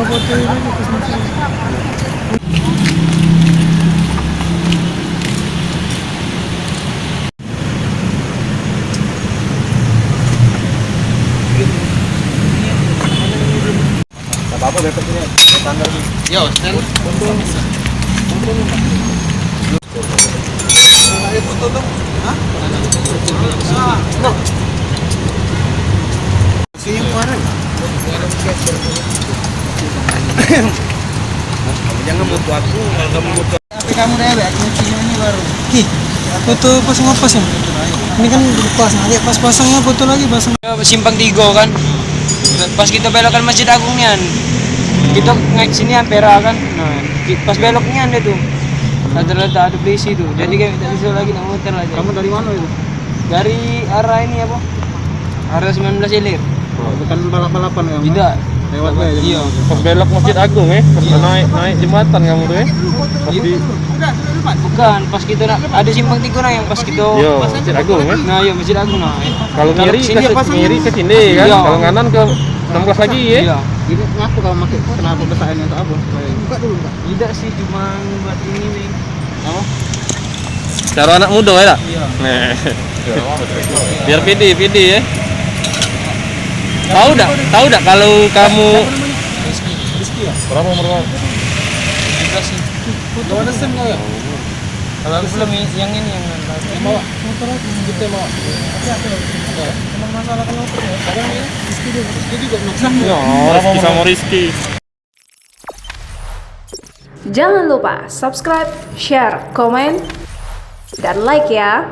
foto ini ke sini. Apa besok ini standar nih. Yo, stand. Ayo foto dong. Hah? Sini kemarin. Kamu jangan butuh aku, kalau kamu butuh. Tapi kamu dewek, nyucinya ini baru. Ih, foto pasang apa sih? Ini kan pasang, lihat pas pasangnya foto lagi pasang. Simpang Tigo kan, pas kita belokan Masjid Agung nian, kita naik sini Ampera kan, nah pas beloknya ada tuh ada polisi tuh, jadi kayak tidak bisa lagi nak muter aja. Kamu dari mana itu? Dari arah ini apa, arah 19 Ilir. Bukan balap-balapan ya? Tidak. Lewat aja. Iya. Pas belok Masjid Agung naik jembatan kamu tuh Bukan, pas kita ada Simpang Tigo nah yang pas kita Masjid Agung nah iya Masjid Agung nah. Kalau ngiri ke sini kan, Iya. kalau kanan ke 16 lagi ya. Iya. Ini ngaku kalau pakai kenapa besaannya untuk apa? Buka dulu, Kak. Tidak sih, cuma buat ini nih. Apa? Cara anak muda ya? Iya. Nih. Biar PD ya. Tahu dak kalau kamu Rizky ya? berapa umur kamu? Tidak sih. Foto ada SIM nggak ya? Kalau belum yang ini yang Bawa. Motor aku kita bawa. Emang masalah kalau motor ya? Kadang ya, Rizky juga maksa. Ya, Rizky sama Rizky. Jangan lupa subscribe, share, komen, dan like ya.